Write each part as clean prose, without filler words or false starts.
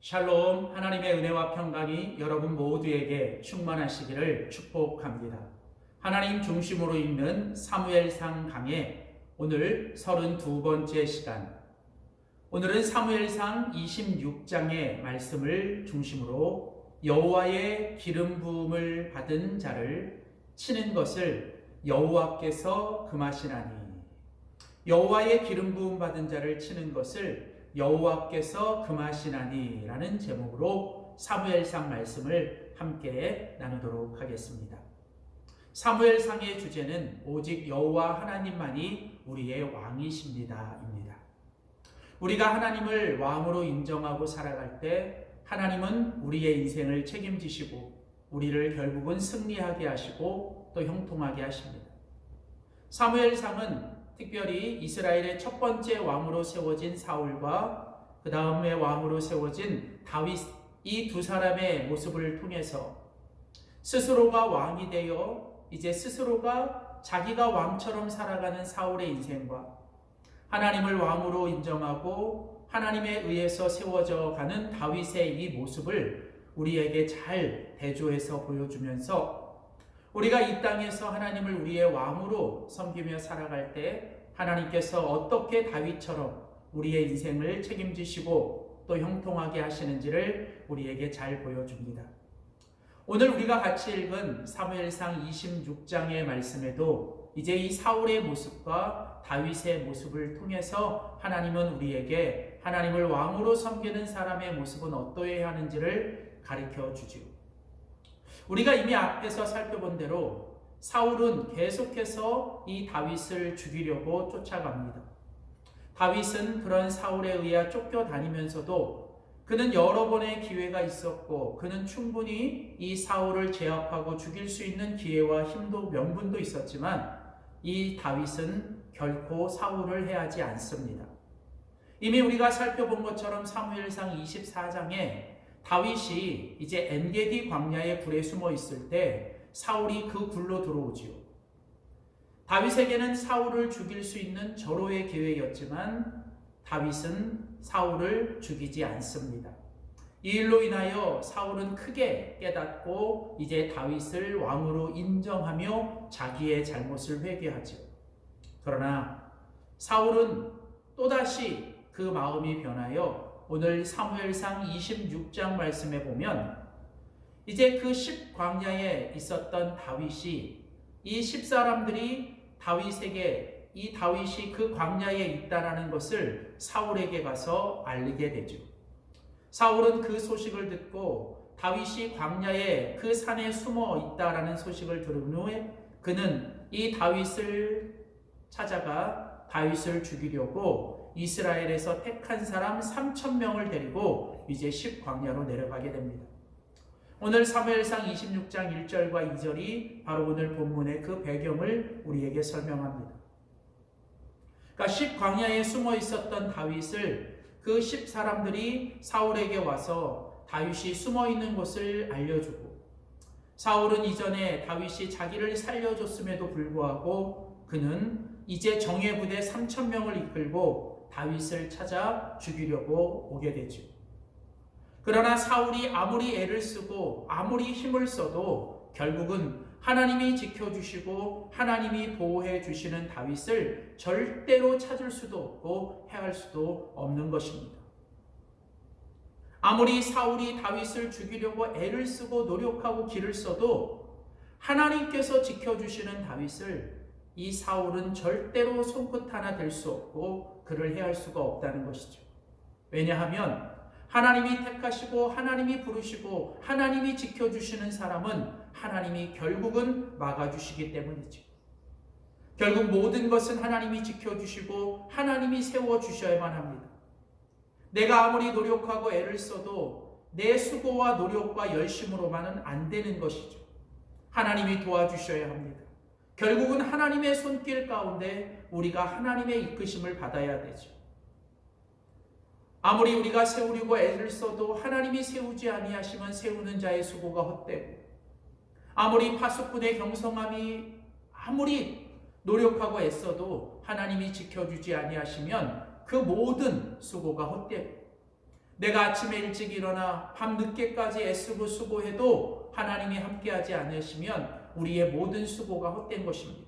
샬롬, 하나님의 은혜와 평강이 여러분 모두에게 충만하시기를 축복합니다. 하나님 중심으로 읽는 사무엘상 강의 오늘 32번째 시간. 오늘은 사무엘상 26장의 말씀을 중심으로 여호와의 기름 부음을 받은 자를 치는 것을 여호와께서 금하시나니, 여호와의 기름 부음 받은 자를 치는 것을 여호와께서 금하시나니 라는 제목으로 사무엘상 말씀을 함께 나누도록 하겠습니다. 사무엘상의 주제는 오직 여호와 하나님만이 우리의 왕이십니다 입니다. 우리가 하나님을 왕으로 인정하고 살아갈 때 하나님은 우리의 인생을 책임지시고 우리를 결국은 승리하게 하시고 또 형통하게 하십니다. 사무엘상은 특별히 이스라엘의 첫 번째 왕으로 세워진 사울과 그 다음에 왕으로 세워진 다윗, 이 두 사람의 모습을 통해서 스스로가 왕이 되어 이제 스스로가 자기가 왕처럼 살아가는 사울의 인생과 하나님을 왕으로 인정하고 하나님에 의해서 세워져 가는 다윗의 이 모습을 우리에게 잘 대조해서 보여주면서 우리가 이 땅에서 하나님을 우리의 왕으로 섬기며 살아갈 때 하나님께서 어떻게 다윗처럼 우리의 인생을 책임지시고 또 형통하게 하시는지를 우리에게 잘 보여줍니다. 오늘 우리가 같이 읽은 사무엘상 26장의 말씀에도 이제 이 사울의 모습과 다윗의 모습을 통해서 하나님은 우리에게 하나님을 왕으로 섬기는 사람의 모습은 어떠해야 하는지를 가르쳐 주지요. 우리가 이미 앞에서 살펴본 대로 사울은 계속해서 이 다윗을 죽이려고 쫓아갑니다. 다윗은 그런 사울에 의해 쫓겨다니면서도 그는 여러 번의 기회가 있었고 그는 충분히 이 사울을 제압하고 죽일 수 있는 기회와 힘도 명분도 있었지만 이 다윗은 결코 사울을 해하지 않습니다. 이미 우리가 살펴본 것처럼 사무엘상 24장에 다윗이 이제 엔게디 광야의 굴에 숨어 있을 때 사울이 그 굴로 들어오지요. 다윗에게는 사울을 죽일 수 있는 절호의 기회였지만 다윗은 사울을 죽이지 않습니다. 이 일로 인하여 사울은 크게 깨닫고 이제 다윗을 왕으로 인정하며 자기의 잘못을 회개하죠. 그러나 사울은 또다시 그 마음이 변하여 오늘 사무엘상 26장 말씀에 보면 이제 그 10광야에 있었던 다윗이 이 10사람들이 다윗에게 이 다윗이 그 광야에 있다라는 것을 사울에게 가서 알리게 되죠. 사울은 그 소식을 듣고 다윗이 광야에 그 산에 숨어 있다라는 소식을 들은 후에 그는 이 다윗을 찾아가 다윗을 죽이려고 이스라엘에서 택한 사람 3,000명을 데리고 이제 10광야로 내려가게 됩니다. 오늘 사무엘상 26장 1절과 2절이 바로 오늘 본문의 그 배경을 우리에게 설명합니다. 그러니까 10광야에 숨어 있었던 다윗을 그 10사람들이 사울에게 와서 다윗이 숨어 있는 곳을 알려주고 사울은 이전에 다윗이 자기를 살려줬음에도 불구하고 그는 이제 정예부대 3,000명을 이끌고 다윗을 찾아 죽이려고 오게 되죠. 그러나 사울이 아무리 애를 쓰고 아무리 힘을 써도 결국은 하나님이 지켜주시고 하나님이 보호해 주시는 다윗을 절대로 찾을 수도 없고 해할 수도 없는 것입니다. 아무리 사울이 다윗을 죽이려고 애를 쓰고 노력하고 길을 써도 하나님께서 지켜주시는 다윗을 이 사울은 절대로 손끝 하나 댈 수 없고 그를 해할 수가 없다는 것이죠. 왜냐하면 하나님이 택하시고 하나님이 부르시고 하나님이 지켜주시는 사람은 하나님이 결국은 막아주시기 때문이죠. 결국 모든 것은 하나님이 지켜주시고 하나님이 세워주셔야만 합니다. 내가 아무리 노력하고 애를 써도 내 수고와 노력과 열심으로만은 안 되는 것이죠. 하나님이 도와주셔야 합니다. 결국은 하나님의 손길 가운데 우리가 하나님의 이끄심을 받아야 되죠. 아무리 우리가 세우려고 애를 써도 하나님이 세우지 아니하시면 세우는 자의 수고가 헛되고 아무리 파수꾼의 경성함이 아무리 노력하고 애써도 하나님이 지켜주지 아니하시면 그 모든 수고가 헛되고 내가 아침에 일찍 일어나 밤 늦게까지 애쓰고 수고해도 하나님이 함께하지 않으시면 우리의 모든 수고가 헛된 것입니다.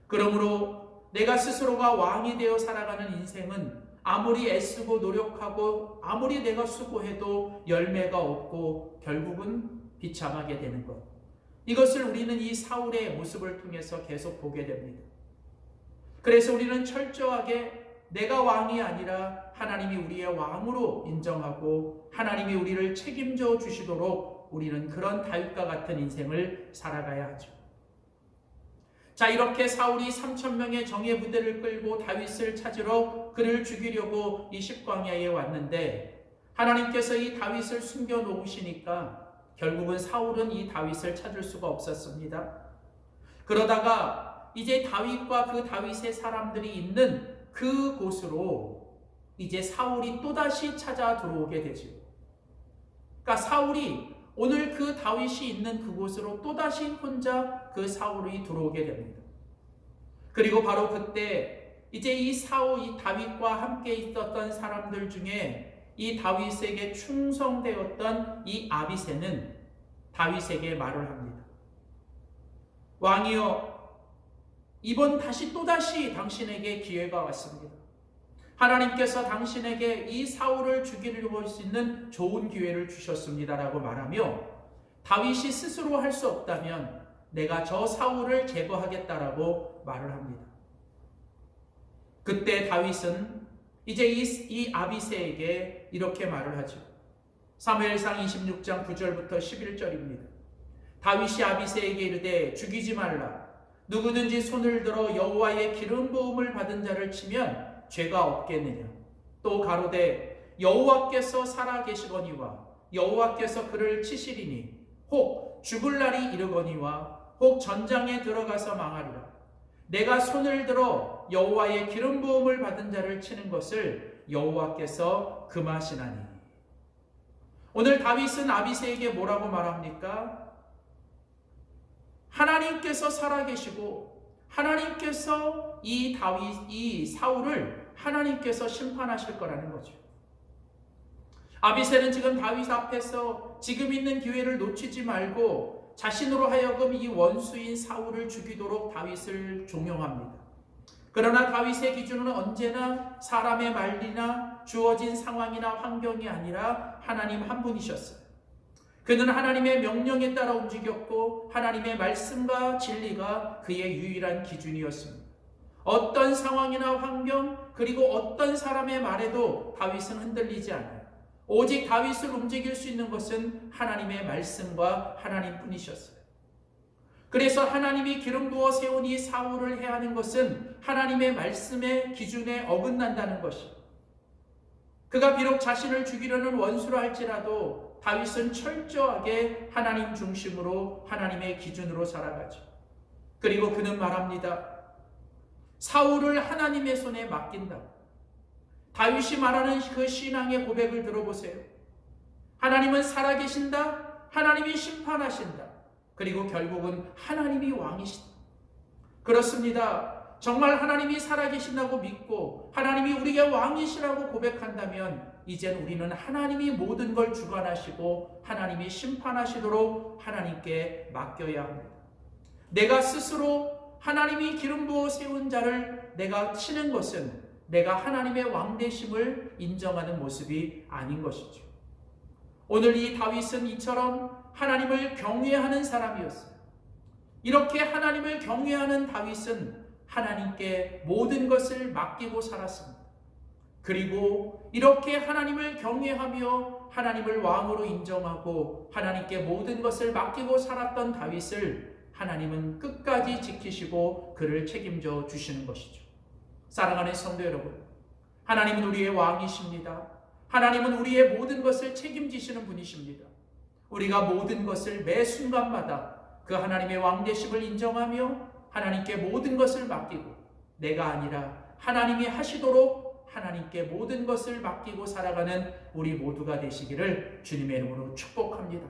그러므로 내가 스스로가 왕이 되어 살아가는 인생은 아무리 애쓰고 노력하고 아무리 내가 수고해도 열매가 없고 결국은 비참하게 되는 것. 이것을 우리는 이 사울의 모습을 통해서 계속 보게 됩니다. 그래서 우리는 철저하게 내가 왕이 아니라 하나님이 우리의 왕으로 인정하고 하나님이 우리를 책임져 주시도록 우리는 그런 다윗과 같은 인생을 살아가야 하죠. 자, 이렇게 사울이 3,000명의 정예 부대를 끌고 다윗을 찾으러 그를 죽이려고 이 십광야에 왔는데 하나님께서 이 다윗을 숨겨 놓으시니까 결국은 사울은 이 다윗을 찾을 수가 없었습니다. 그러다가 이제 다윗과 그 다윗의 사람들이 있는 그곳으로 이제 사울이 또다시 찾아 들어오게 되죠. 그러니까 사울이 오늘 그 다윗이 있는 그곳으로 또다시 혼자 그 사울이 들어오게 됩니다. 그리고 바로 그때 이제 이 다윗과 함께 있었던 사람들 중에 이 다윗에게 충성되었던 이 아비새는 다윗에게 말을 합니다. 왕이여, 이번 다시 또다시 당신에게 기회가 왔습니다. 하나님께서 당신에게 이 사울을 죽이려고 할 수 있는 좋은 기회를 주셨습니다라고 말하며 다윗이 스스로 할 수 없다면 내가 저 사울을 제거하겠다라고 말을 합니다. 그때 다윗은 이제 이 아비새에게 이렇게 말을 하죠. 사무엘상 26장 9절부터 11절입니다. 다윗이 아비새에게 이르되 죽이지 말라. 누구든지 손을 들어 여호와의 기름 부음을 받은 자를 치면 죄가 없겠느냐. 또 가로되 여호와께서 살아계시거니와 여호와께서 그를 치시리니 혹 죽을 날이 이르거니와 혹 전장에 들어가서 망하리라. 내가 손을 들어 여호와의 기름 부음을 받은 자를 치는 것을 여호와께서 금하시나니. 오늘 다윗은 아비새에게 뭐라고 말합니까? 하나님께서 살아계시고 하나님께서 이 사울을 하나님께서 심판하실 거라는 거죠. 아비새는 지금 다윗 앞에서 지금 있는 기회를 놓치지 말고 자신으로 하여금 이 원수인 사울을 죽이도록 다윗을 종용합니다. 그러나 다윗의 기준은 언제나 사람의 말이나 주어진 상황이나 환경이 아니라 하나님 한 분이셨어요. 그는 하나님의 명령에 따라 움직였고 하나님의 말씀과 진리가 그의 유일한 기준이었습니다. 어떤 상황이나 환경 그리고 어떤 사람의 말에도 다윗은 흔들리지 않아요. 오직 다윗을 움직일 수 있는 것은 하나님의 말씀과 하나님뿐이셨어요. 그래서 하나님이 기름 부어 세운 이 사울을 해야 하는 것은 하나님의 말씀의 기준에 어긋난다는 것이. 그가 비록 자신을 죽이려는 원수라 할지라도 다윗은 철저하게 하나님 중심으로 하나님의 기준으로 살아가죠. 그리고 그는 말합니다. 사울을 하나님의 손에 맡긴다. 다윗이 말하는 그 신앙의 고백을 들어보세요. 하나님은 살아계신다. 하나님이 심판하신다. 그리고 결국은 하나님이 왕이시다. 그렇습니다. 정말 하나님이 살아계신다고 믿고 하나님이 우리의 왕이시라고 고백한다면 이젠 우리는 하나님이 모든 걸 주관하시고 하나님이 심판하시도록 하나님께 맡겨야 합니다. 내가 스스로 하나님이 기름 부어 세운 자를 내가 치는 것은 내가 하나님의 왕되심을 인정하는 모습이 아닌 것이죠. 오늘 이 다윗은 이처럼 하나님을 경외하는 사람이었어요. 이렇게 하나님을 경외하는 다윗은 하나님께 모든 것을 맡기고 살았습니다. 그리고 이렇게 하나님을 경외하며 하나님을 왕으로 인정하고 하나님께 모든 것을 맡기고 살았던 다윗을 하나님은 끝까지 지키시고 그를 책임져 주시는 것이죠. 사랑하는 성도 여러분, 하나님은 우리의 왕이십니다. 하나님은 우리의 모든 것을 책임지시는 분이십니다. 우리가 모든 것을 매 순간마다 그 하나님의 왕되심을 인정하며 하나님께 모든 것을 맡기고 내가 아니라 하나님이 하시도록 하나님께 모든 것을 맡기고 살아가는 우리 모두가 되시기를 주님의 이름으로 축복합니다.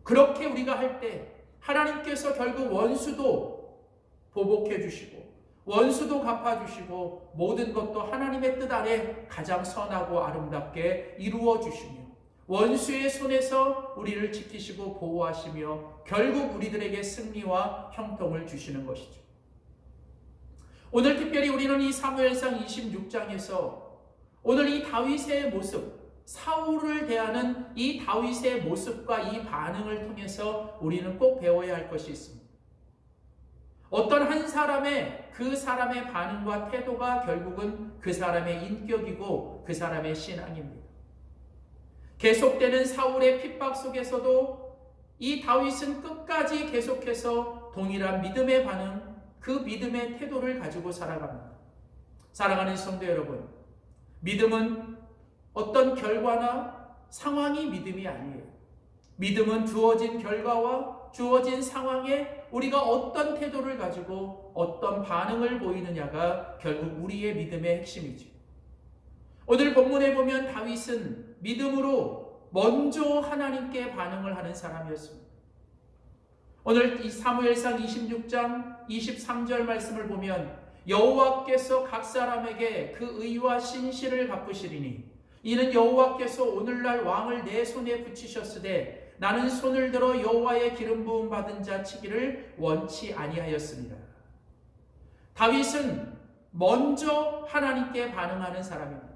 그렇게 우리가 할 때 하나님께서 결국 원수도 보복해 주시고 원수도 갚아주시고 모든 것도 하나님의 뜻 아래 가장 선하고 아름답게 이루어 주시며 원수의 손에서 우리를 지키시고 보호하시며 결국 우리들에게 승리와 형통을 주시는 것이죠. 오늘 특별히 우리는 이 사무엘상 26장에서 오늘 이 다윗의 모습, 사울을 대하는 이 다윗의 모습과 이 반응을 통해서 우리는 꼭 배워야 할 것이 있습니다. 어떤 한 사람의 그 사람의 반응과 태도가 결국은 그 사람의 인격이고 그 사람의 신앙입니다. 계속되는 사울의 핍박 속에서도 이 다윗은 끝까지 계속해서 동일한 믿음의 반응, 그 믿음의 태도를 가지고 살아갑니다. 사랑하는 성도 여러분, 믿음은 어떤 결과나 상황이 믿음이 아니에요. 믿음은 주어진 결과와 주어진 상황에 우리가 어떤 태도를 가지고 어떤 반응을 보이느냐가 결국 우리의 믿음의 핵심이죠. 오늘 본문에 보면 다윗은 믿음으로 먼저 하나님께 반응을 하는 사람이었습니다. 오늘 이 사무엘상 26장 23절 말씀을 보면 여호와께서 각 사람에게 그 의와 신실을 갚으시리니 이는 여호와께서 오늘날 왕을 내 손에 붙이셨으되 나는 손을 들어 여호와의 기름 부음 받은 자 치기를 원치 아니하였습니다. 다윗은 먼저 하나님께 반응하는 사람입니다.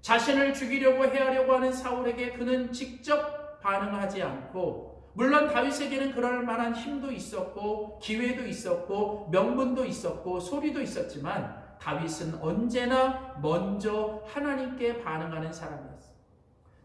자신을 죽이려고 해하려고 하는 사울에게 그는 직접 반응하지 않고, 물론 다윗에게는 그럴 만한 힘도 있었고 기회도 있었고 명분도 있었고 소리도 있었지만 다윗은 언제나 먼저 하나님께 반응하는 사람이었어요.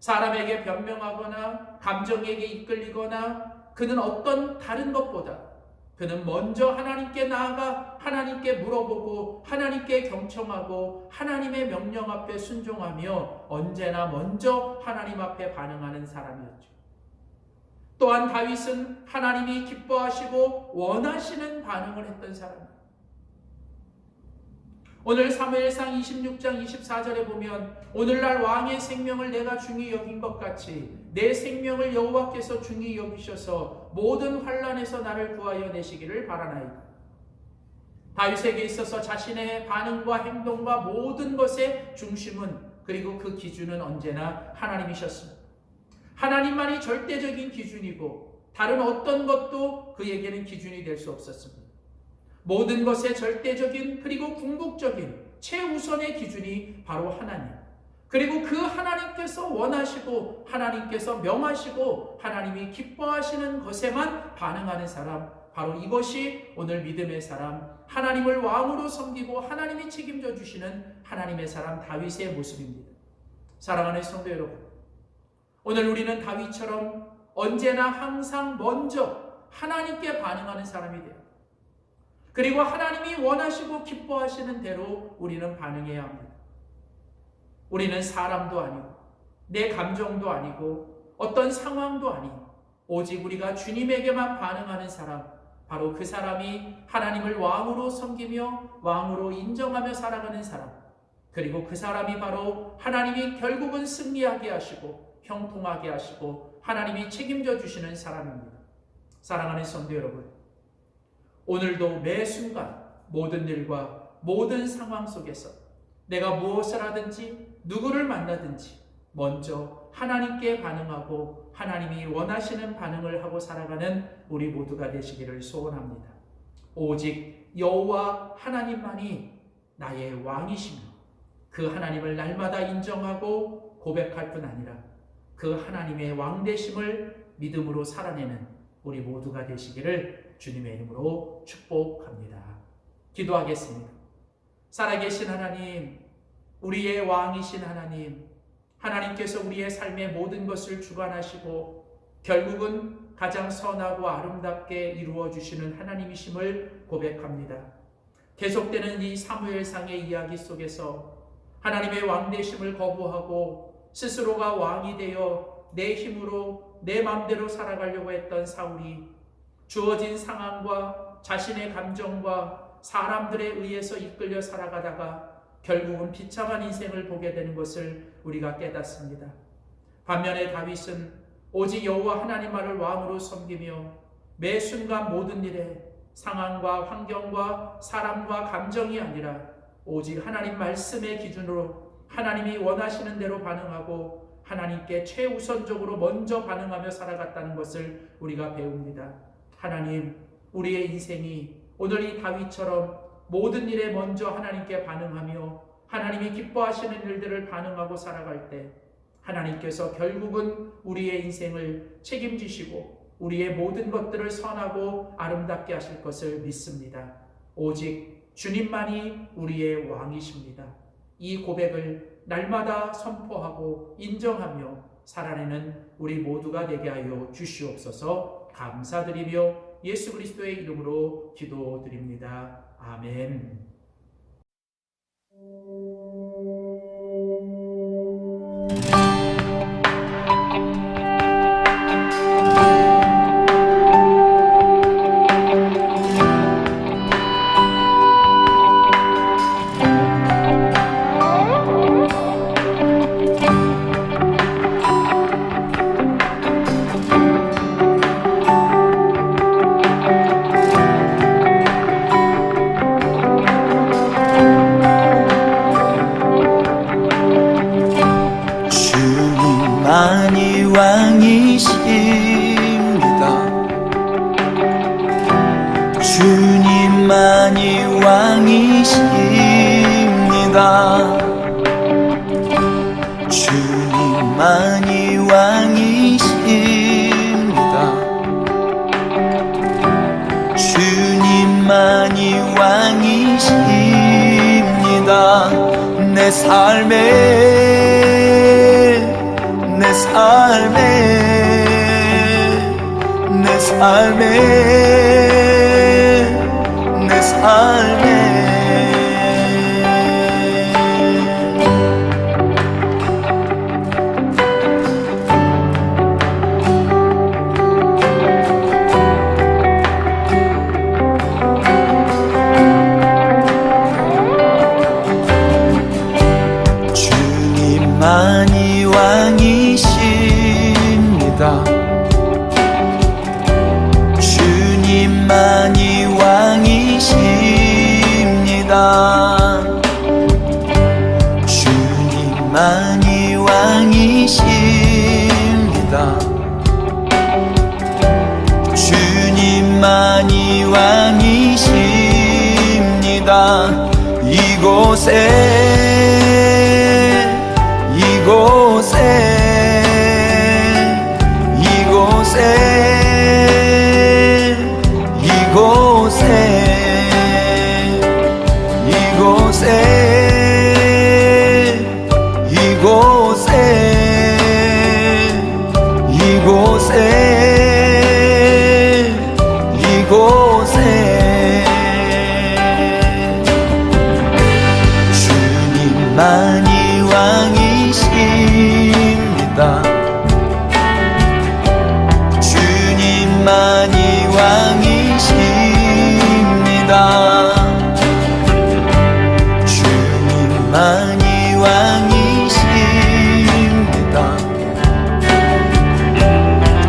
사람에게 변명하거나 감정에게 이끌리거나 그는 어떤 다른 것보다 그는 먼저 하나님께 나아가 하나님께 물어보고 하나님께 경청하고 하나님의 명령 앞에 순종하며 언제나 먼저 하나님 앞에 반응하는 사람이었죠. 또한 다윗은 하나님이 기뻐하시고 원하시는 반응을 했던 사람입니다. 오늘 사무엘상 26장 24절에 보면 오늘날 왕의 생명을 내가 중히 여긴 것 같이 내 생명을 여호와께서 중히 여기셔서 모든 환난에서 나를 구하여 내시기를 바라나이다. 다윗에게 있어서 자신의 반응과 행동과 모든 것의 중심은 그리고 그 기준은 언제나 하나님이셨습니다. 하나님만이 절대적인 기준이고 다른 어떤 것도 그에게는 기준이 될 수 없었습니다. 모든 것의 절대적인 그리고 궁극적인 최우선의 기준이 바로 하나님, 그리고 그 하나님께서 원하시고 하나님께서 명하시고 하나님이 기뻐하시는 것에만 반응하는 사람, 바로 이것이 오늘 믿음의 사람, 하나님을 왕으로 섬기고 하나님이 책임져 주시는 하나님의 사람 다윗의 모습입니다. 사랑하는 성도 여러분, 오늘 우리는 다윗처럼 언제나 항상 먼저 하나님께 반응하는 사람이 돼요. 그리고 하나님이 원하시고 기뻐하시는 대로 우리는 반응해야 합니다. 우리는 사람도 아니고 내 감정도 아니고 어떤 상황도 아니고 오직 우리가 주님에게만 반응하는 사람, 바로 그 사람이 하나님을 왕으로 섬기며 왕으로 인정하며 살아가는 사람, 그리고 그 사람이 바로 하나님이 결국은 승리하게 하시고 형통하게 하시고 하나님이 책임져 주시는 사람입니다. 사랑하는 성도 여러분, 오늘도 매 순간 모든 일과 모든 상황 속에서 내가 무엇을 하든지 누구를 만나든지 먼저 하나님께 반응하고 하나님이 원하시는 반응을 하고 살아가는 우리 모두가 되시기를 소원합니다. 오직 여호와 하나님만이 나의 왕이시며 그 하나님을 날마다 인정하고 고백할 뿐 아니라 그 하나님의 왕되심을 믿음으로 살아내는 우리 모두가 되시기를 주님의 이름으로 축복합니다. 기도하겠습니다. 살아계신 하나님, 우리의 왕이신 하나님, 하나님께서 우리의 삶의 모든 것을 주관하시고 결국은 가장 선하고 아름답게 이루어 주시는 하나님이심을 고백합니다. 계속되는 이 사무엘상의 이야기 속에서 하나님의 왕되심을 거부하고 스스로가 왕이 되어 내 힘으로 내 마음대로 살아가려고 했던 사울이 주어진 상황과 자신의 감정과 사람들에 의해서 이끌려 살아가다가 결국은 비참한 인생을 보게 되는 것을 우리가 깨닫습니다. 반면에 다윗은 오직 여호와 하나님만을 왕으로 섬기며 매 순간 모든 일에 상황과 환경과 사람과 감정이 아니라 오직 하나님 말씀의 기준으로 하나님이 원하시는 대로 반응하고 하나님께 최우선적으로 먼저 반응하며 살아갔다는 것을 우리가 배웁니다. 하나님, 우리의 인생이 오늘 이 다윗처럼 모든 일에 먼저 하나님께 반응하며 하나님이 기뻐하시는 일들을 반응하고 살아갈 때 하나님께서 결국은 우리의 인생을 책임지시고 우리의 모든 것들을 선하고 아름답게 하실 것을 믿습니다. 오직 주님만이 우리의 왕이십니다. 이 고백을 날마다 선포하고 인정하며 살아내는 우리 모두가 되게 하여 주시옵소서. 감사드리며 예수 그리스도의 이름으로 기도드립니다. 아멘. 주님만이 왕이십니다. 주님만이 왕이십니다. 주님만이 왕이십니다. 주님만이 왕이십니다. 내 삶에 내 삶에 주님만이 왕이십니다. 주님만이 왕이십니다. 주님만이 왕이십니다. 주님만이 왕이십니다. 주님만이 왕이십니다. 주님만이 왕이십니다. 주님만이 왕이십니다.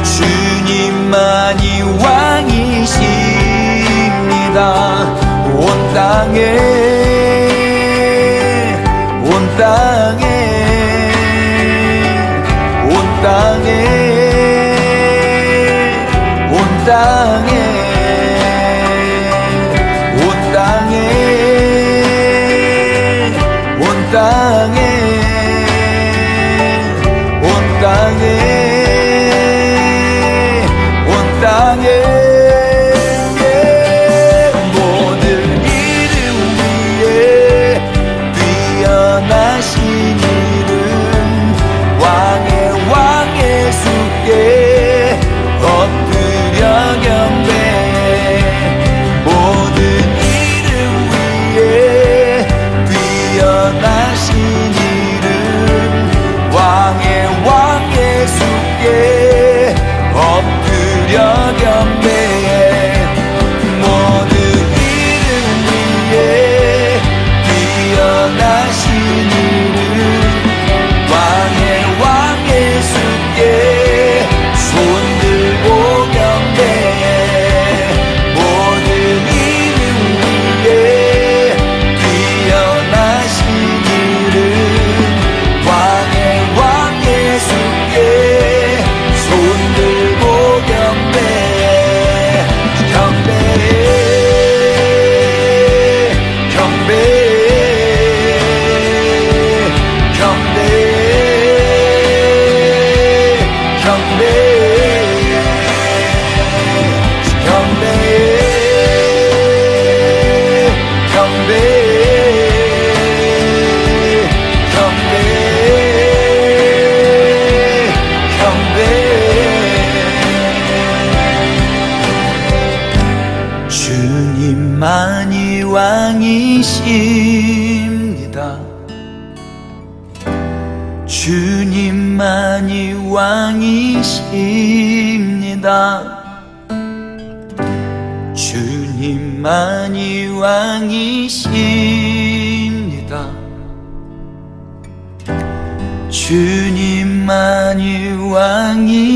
주님만이 왕이십니다. 온 땅에 모든 이름 위에 뛰어나신 이름 왕의 수께 엎드려 경배해. 모든 이름 위에 뛰어나신 이름 왕의 수께 엎드려 경배해. 모든 이름 위에 뛰어나신 이름 주님만이 왕이십니다. 주님만이 왕이십니다. 주님만이 왕이십니다.